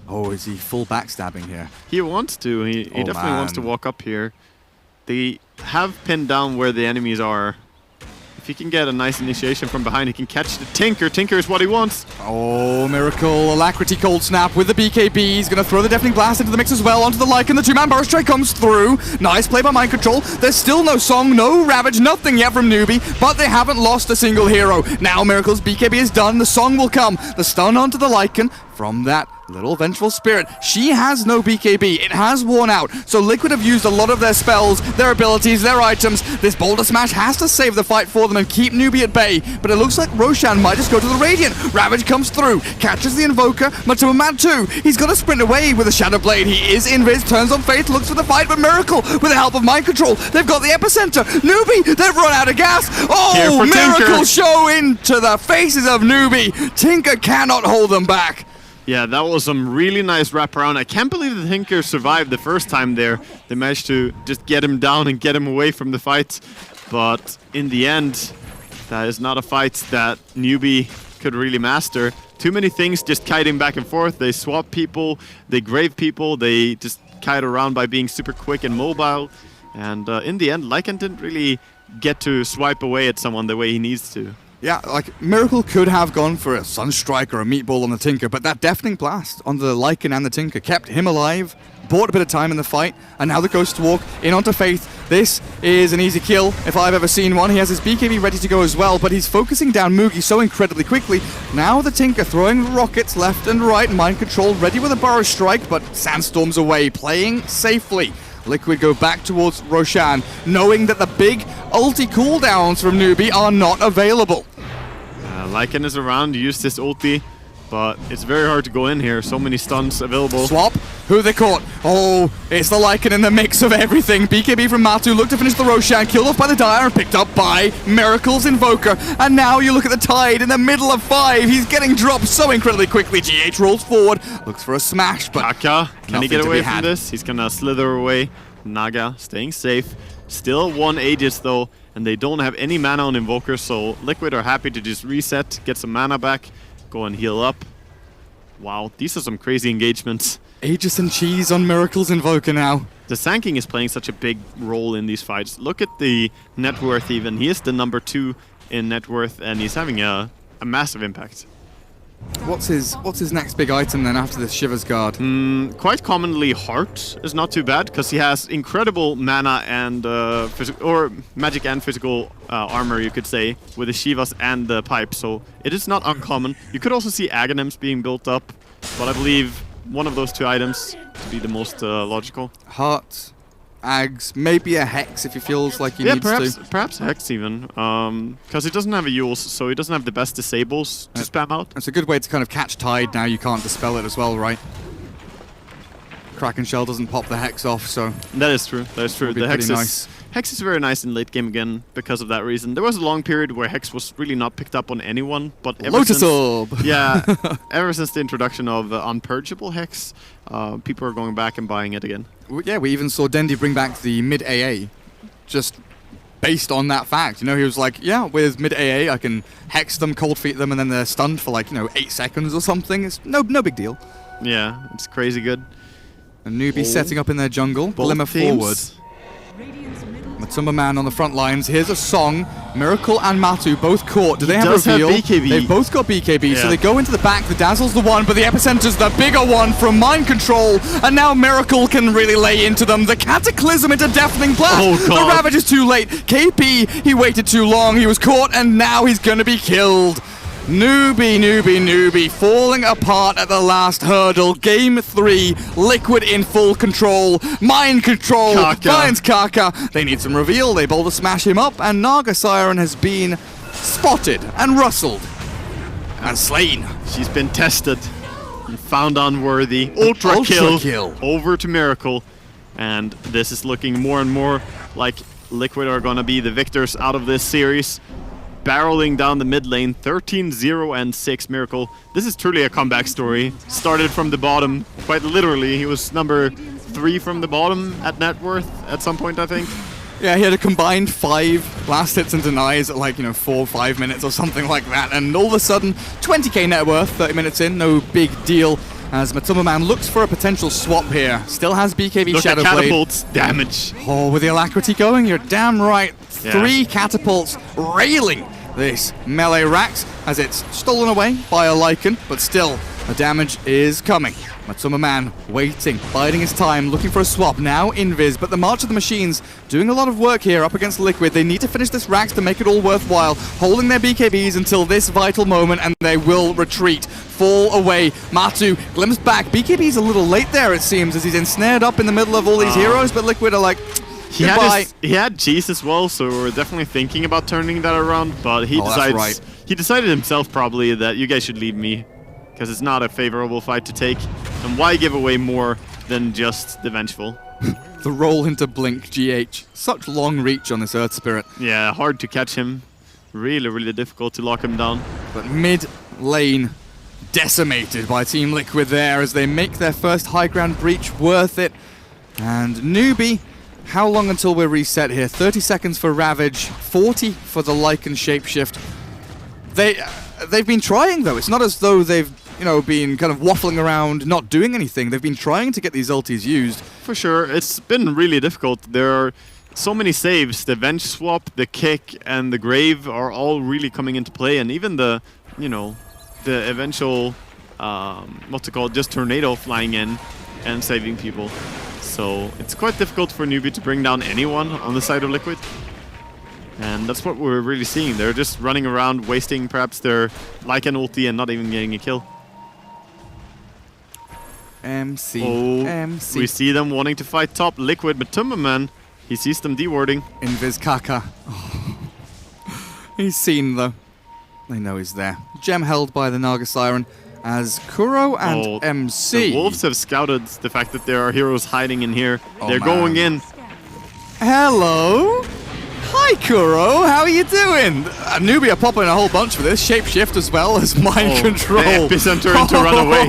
Oh, is he full backstabbing here? He wants to. He definitely wants to walk up here. They have pinned down where the enemies are. If he can get a nice initiation from behind, he can catch the Tinker. Tinker is what he wants. Oh, Miracle. Alacrity Cold Snap with the BKB. He's going to throw the Deafening Blast into the mix as well onto the Lycan. The two-man Burst Strike comes through. Nice play by Mind Control. There's still no Song, no Ravage, nothing yet from Newbee, but they haven't lost a single hero. Now Miracle's BKB is done. The Song will come. The stun onto the Lycan. from that little vengeful spirit. She has no BKB. It has worn out. So Liquid have used a lot of their spells, their abilities, their items. This Boulder Smash has to save the fight for them and keep Newbee at bay. But it looks like Roshan might just go to the Radiant. Ravage comes through, catches the Invoker. Matuma Man too. He's got to sprint away with a Shadow Blade. He is invis, turns on Faith, looks for the fight, but Miracle with the help of Mind Control. They've got the epicenter. Newbee, they've run out of gas. Oh, Miracle Tinker. show into the faces of Newbee. Tinker cannot hold them back. Yeah, that was some really nice wraparound. I can't believe the Tinker survived the first time there. They managed to just get him down and get him away from the fight. But in the end, that is not a fight that Newbee could really master. Too many things just kiting back and forth. They swap people, they grave people, they just kite around by being super quick and mobile. And in the end, Lycan didn't really get to swipe away at someone the way he needs to. Yeah, like, Miracle could have gone for a Sunstrike or a Meatball on the Tinker, but that Deafening Blast on the Lycan and the Tinker kept him alive, bought a bit of time in the fight, and now the Ghost Walk in onto Faith. This is an easy kill, if I've ever seen one. He has his BKB ready to go as well, but he's focusing down Mugi so incredibly quickly. Now the Tinker throwing rockets left and right, Mind Control ready with a Burrow Strike, but Sandstorm's away, playing safely. Liquid go back towards Roshan, knowing that the big ulti cooldowns from Newbee are not available. Lycan is around, used his ulti, but it's very hard to go in here. So many stuns available. Swap. Who they caught? Oh, it's the Lycan in the mix of everything. BKB from Matu looked to finish the Roshan, killed off by the Dire and picked up by Miracle's Invoker. And now you look at the Tide in the middle of 5. He's getting dropped so incredibly quickly. GH rolls forward, looks for a smash, but Kaka, can he get nothing to away be from had. this? He's gonna slither away. Naga staying safe. Still 1 Aegis though, and they don't have any mana on Invoker, so Liquid are happy to just reset, get some mana back, go and heal up. Wow, these are some crazy engagements. Aegis and Cheese on Miracle's Invoker now. The Sanking is playing such a big role in these fights. Look at the net worth even. He is the number 2 in net worth, and he's having a massive impact. What's his next big item then after this Shiver's Guard? Quite commonly, Heart is not too bad because he has incredible mana and magic and physical armor, you could say, with the Shivas and the pipe. So it is not uncommon. You could also see Aghanims being built up, but I believe one of those 2 items to be the most logical. Heart, Ags, maybe a Hex if he feels like he needs to. Perhaps Hex even, because he doesn't have a Yules, so he doesn't have the best disables to spam out. It's a good way to kind of catch Tide now. You can't dispel it as well, right? Kraken Shell doesn't pop the Hex off, so That is true. That is true. be The pretty Hex nice. Hex is very nice in late game again because of that reason. There was a long period where Hex was really not picked up on anyone, but ever Lotus since, Orb! yeah, ever since the introduction of unpurgeable Hex, people are going back and buying it again. Yeah, we even saw Dendi bring back the mid AA, just based on that fact. You know, he was like, yeah, with mid AA, I can Hex them, cold feet them, and then they're stunned for like, 8 seconds or something. It's no big deal. Yeah, it's crazy good. And Newbee setting up in their jungle, Both Glimmer teams. forward. Radiant's middle Matumba Man on the front lines. Here's a song. Miracle and Matu both caught. Do they have does have reveal? BKB. They've both got BKB, so Yeah. they go into the back. The Dazzle's the one, but the Epicenter's the bigger one from Mind Control. And now Miracle can really lay into them. The Cataclysm into Deafening Blast. Oh, The God. Ravage is too late. KP, he waited too long. He was caught, and now he's going to be killed. Newbee, falling apart at the last hurdle. Game 3, Liquid in full control. Mind Control Kaka. finds Kaka. They need some reveal. They boulder smash him up, and Naga Siren has been spotted and rustled and slain. She's been tested and found unworthy. Ultra kill over to Miracle. And this is looking more and more like Liquid are going to be the victors out of this series. Barreling down the mid lane, 13-0 and 6 Miracle. This is truly a comeback story. Started from the bottom, quite literally. He was number 3 from the bottom at net worth at some point, I think. Yeah, he had a combined 5 last hits and denies at 4 or 5 minutes or something like that. And all of a sudden, 20k net worth, 30 minutes in, no big deal. As Matumba Man looks for a potential swap here. Still has BKB Look Shadow at Blade. catapults damage. Oh, with the alacrity going, you're damn right. Yeah. 3 catapults railing this melee Rax as it's stolen away by a Lycan, but still, the damage is coming. Matsuma Man waiting, biding his time, looking for a swap. Now Invis, but the March of the Machines doing a lot of work here up against Liquid. They need to finish this Rax to make it all worthwhile, holding their BKBs until this vital moment, and they will retreat, fall away. Matu glimpsed back. BKB's a little late there, it seems, as he's ensnared up in the middle of all these heroes, but Liquid are like, he goodbye. he had Cheese as well, so we're definitely thinking about turning that around, but he he decided himself probably that you guys should leave me, because it's not a favorable fight to take, and why give away more than just the Vengeful? The roll into Blink, GH. Such long reach on this Earth Spirit. Yeah, hard to catch him. Really, really difficult to lock him down. But mid lane decimated by Team Liquid there as they make their first high ground breach worth it. And Newbee, how long until we're reset here? 30 seconds for Ravage, 40 for the Lycan Shapeshift. They've been trying though. It's not as though they've been kind of waffling around, not doing anything. They've been trying to get these ultis used. For sure, it's been really difficult. There are so many saves. The Venge Swap, the Kick, and the Grave are all really coming into play, and even the eventual, what's it called, just Tornado flying in and saving people. So it's quite difficult for Newbee to bring down anyone on the side of Liquid. And that's what we're really seeing. They're just running around, wasting perhaps their Lycan ulti and not even getting a kill. MC. We see them wanting to fight top. Liquid, but Tumberman, he sees them dewarding. Invis Kaka. Oh. He's seen though. They know he's there. Gem held by the Naga Siren as Kuro and MC. The Wolves have scouted the fact that there are heroes hiding in here. They're going in. Hello. Hi Kuro, how are you doing? Newbee are popping a whole bunch for this. Shapeshift as well as Mind Control. The epicenter to run away.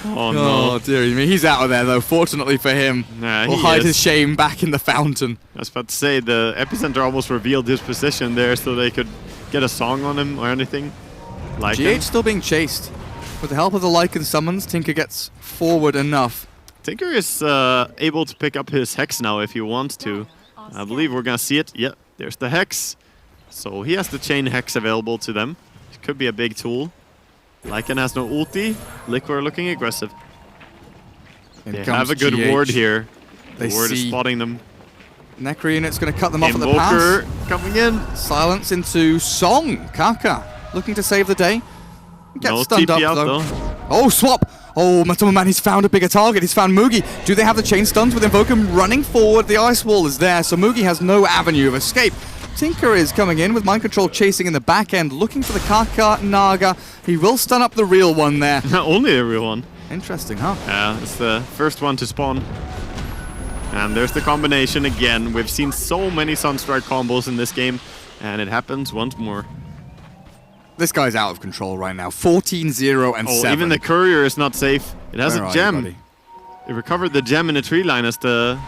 Oh no. Oh dearie me, he's out of there though, fortunately for him. Yeah, He'll hide his shame back in the fountain. I was about to say, the epicenter almost revealed his position there so they could get a song on him or anything. Like GH still being chased. With the help of the Lycan summons, Tinker gets forward enough. Tinker is able to pick up his Hex now if he wants to. I believe we're gonna see it. Yep, there's the Hex. So he has the Chain Hex available to them. It could be a big tool. Lycan has no ulti. Liquid are looking aggressive. They have a good ward here. The ward is spotting them. Necro unit's going to cut them off at the pass. Invoker coming in. Silence into Song. Kaka looking to save the day. Gets stunned TP up out, though. Oh, swap. Oh, Matsuma Man, he's found a bigger target. He's found Mugi. Do they have the chain stuns with Invoker running forward? The ice wall is there, so Mugi has no avenue of escape. Tinker is coming in with Mind Control chasing in the back end, looking for the Kaka Naga. He will stun up the real one there. Only the real one. Interesting, huh? Yeah, it's the first one to spawn. And there's the combination again. We've seen so many Sunstrike combos in this game, and it happens once more. This guy's out of control right now. 14-0 and 7. Even the courier is not safe. It has a gem. It recovered the gem in a tree line as the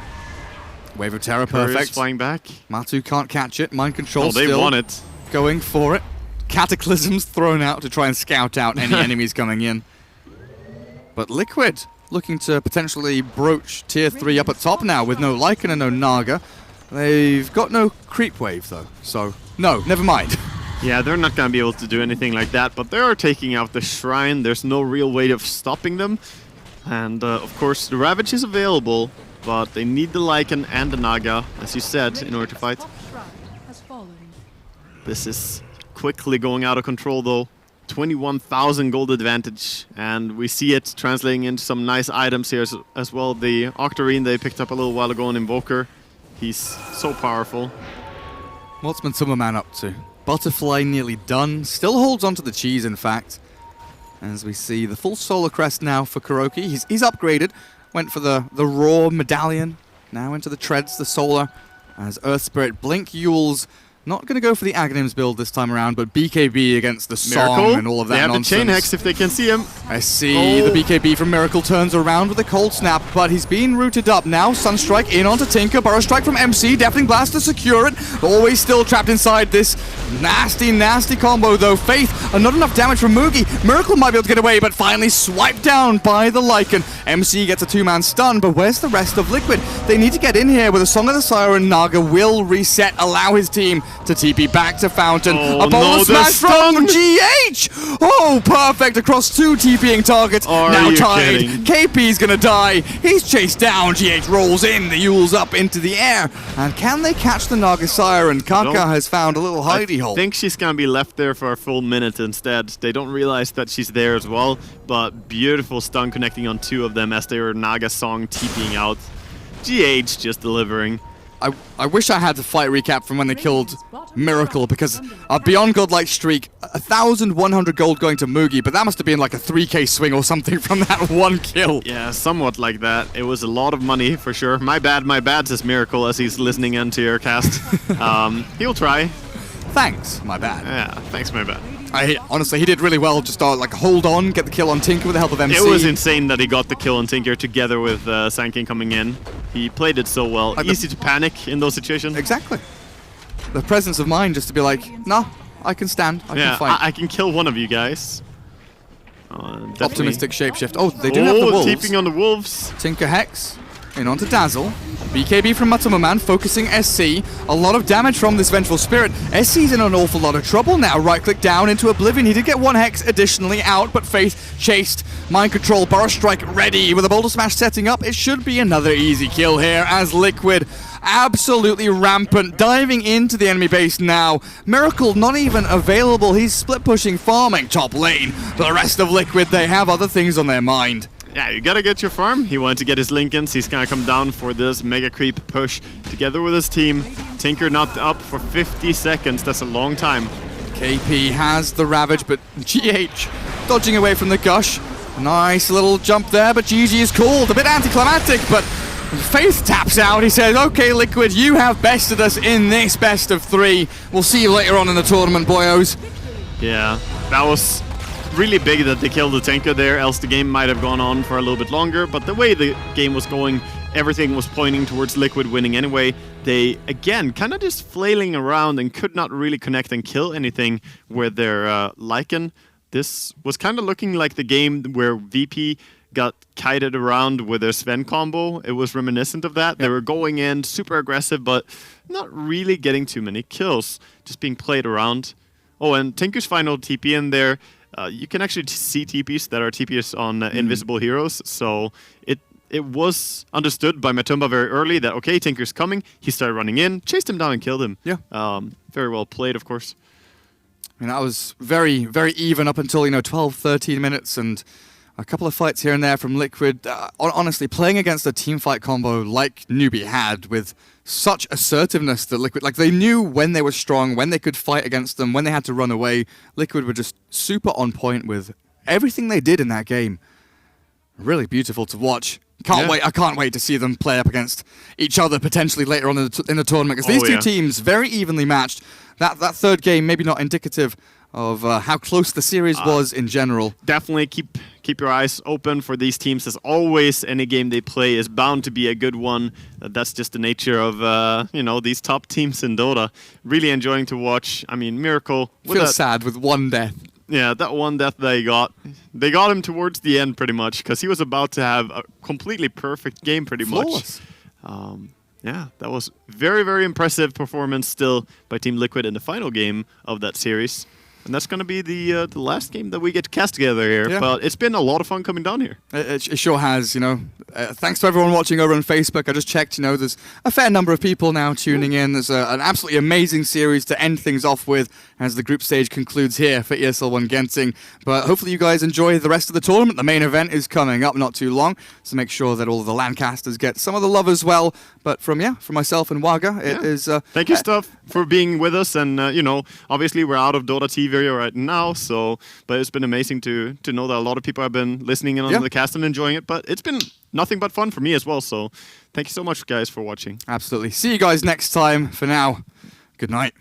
Wave of Terror, courier's perfect. flying back. Matu can't catch it. Mind Control they still want it. Going for it. Cataclysms thrown out to try and scout out any enemies coming in. But Liquid looking to potentially broach tier 3 up at top now with no Lycan and no Naga. They've got no creep wave though, so no, never mind. Yeah, they're not going to be able to do anything like that, but they are taking out the Shrine. There's no real way of stopping them. And of course, the Ravage is available, but they need the Lycan and the Naga, as you said, in order to fight. This is quickly going out of control though. 21,000 gold advantage, and we see it translating into some nice items here as well. The Octarine they picked up a little while ago in Invoker. He's so powerful. What's Matsuma Man up to? Butterfly nearly done. Still holds onto the cheese, in fact. As we see the full Solar Crest now for Kuroki. He's upgraded. Went for the Raw Medallion. Now into the Treads, the Solar. As Earth Spirit Blink Yules. Not going to go for the Aghanims build this time around, but BKB against the Song and all of that nonsense. They have the Chain Hex if they can see him. I see the BKB from Miracle turns around with a Cold Snap, but he's being rooted up now. Sunstrike in onto Tinker, Burrow Strike from MC, Deafening Blast to secure it. Always still trapped inside this nasty, nasty combo though. Faith, not enough damage from Mugi. Miracle might be able to get away, but finally swiped down by the Lycan. MC gets a 2-man stun, but where's the rest of Liquid? They need to get in here with a Song of the Siren. Naga will reset, allow his team to TP back to Fountain. Oh, A boulder no, the smash from stun! GH! Oh, perfect across 2 TPing targets. Are Now you tied. kidding? KP's gonna die. He's chased down. GH rolls in. The Yule's up into the air. And can they catch the Naga Siren? Kaka don't- has found a little hidey hole. I think she's gonna be left there for a full minute instead. They don't realize that she's there as well, but beautiful stun connecting on 2 of them as they were Naga Song TPing out. GH just delivering. I wish I had the fight recap from when they killed Miracle, because beyond godlike streak, 1,100 gold going to Mugi, but that must have been like a 3k swing or something from that one kill. Yeah, somewhat like that. It was a lot of money for sure. My bad, says Miracle as he's listening into your cast. He'll try. Thanks, my bad. Yeah, thanks, my bad. Honestly, he did really well. Just like hold on, get the kill on Tinker with the help of MC. It was insane that he got the kill on Tinker together with Sanking coming in. He played it so well. Easy to panic in those situations. Exactly. The presence of mind just to be like, nah, I can stand, I can fight. I can kill one of you guys. Definitely. Optimistic shapeshift. Oh, they do have the wolves. TPing on the wolves. Tinker Hex in onto Dazzle. BKB from Matomaman focusing SC. A lot of damage from this Vengeful Spirit. SC's in an awful lot of trouble now. Right click down into Oblivion. He did get 1 Hex additionally out, but Faith chased. Mind Control, Burrow Strike ready. With a Boulder Smash setting up, it should be another easy kill here as Liquid absolutely rampant, diving into the enemy base now. Miracle not even available. He's split pushing, farming top lane. But the rest of Liquid, they have other things on their mind. Yeah, you gotta get your farm. He wanted to get his Lincolns. He's gonna come down for this mega creep push together with his team. Tinker not up for 50 seconds. That's a long time. KP has the Ravage, but GH dodging away from the Gush. Nice little jump there, but GG is called. A bit anticlimactic, but Faith taps out. He says, okay, Liquid, you have bested us in this best of 3. We'll see you later on in the tournament, boyos. Yeah, that was really big that they killed the Tinker there, else the game might have gone on for a little bit longer. But the way the game was going, everything was pointing towards Liquid winning anyway. They, again, kind of just flailing around and could not really connect and kill anything with their Lycan. This was kind of looking like the game where VP got kited around with their Sven combo. It was reminiscent of that. Yep. They were going in super aggressive, but not really getting too many kills, just being played around. Oh, and Tinker's final TP in there. You can actually see TPs that are TPs on invisible heroes, so it was understood by Matumba very early that, okay, Tinker's coming. He started running in, chased him down and killed him. Yeah. Very well played, of course. I mean, that was very, very even up until, 12, 13 minutes, and a couple of fights here and there from Liquid. Honestly, playing against a team fight combo like Newbee had with such assertiveness that Liquid, like they knew when they were strong, when they could fight against them, when they had to run away. Liquid were just super on point with everything they did in that game. Really beautiful to watch. Can't wait. I can't wait to see them play up against each other potentially later on in the tournament, because these two teams very evenly matched. That third game maybe not indicative of how close the series was in general. Definitely keep your eyes open for these teams. As always, any game they play is bound to be a good one. That's just the nature of these top teams in Dota. Really enjoying to watch. I mean, Miracle. Feels sad with 1 death. Yeah, that 1 death they got him towards the end pretty much, because he was about to have a completely perfect game pretty Flawless. much. Yeah, that was very, very impressive performance still by Team Liquid in the final game of that series. And that's going to be the last game that we get to cast together here. Yeah. But it's been a lot of fun coming down here. It sure has, Thanks to everyone watching over on Facebook. I just checked, there's a fair number of people now tuning in. There's an absolutely amazing series to end things off with as the group stage concludes here for ESL One Genting. But hopefully you guys enjoy the rest of the tournament. The main event is coming up not too long, so make sure that all of the Landcasters get some of the love as well. But from myself and Waga, it is... Thank you, Stuff, for being with us. And, obviously we're out of Dota TV right now, but it's been amazing to know that a lot of people have been listening in on the cast and enjoying it. But it's been nothing but fun for me as well. So thank you so much, guys, for watching. Absolutely. See you guys next time. For now, good night.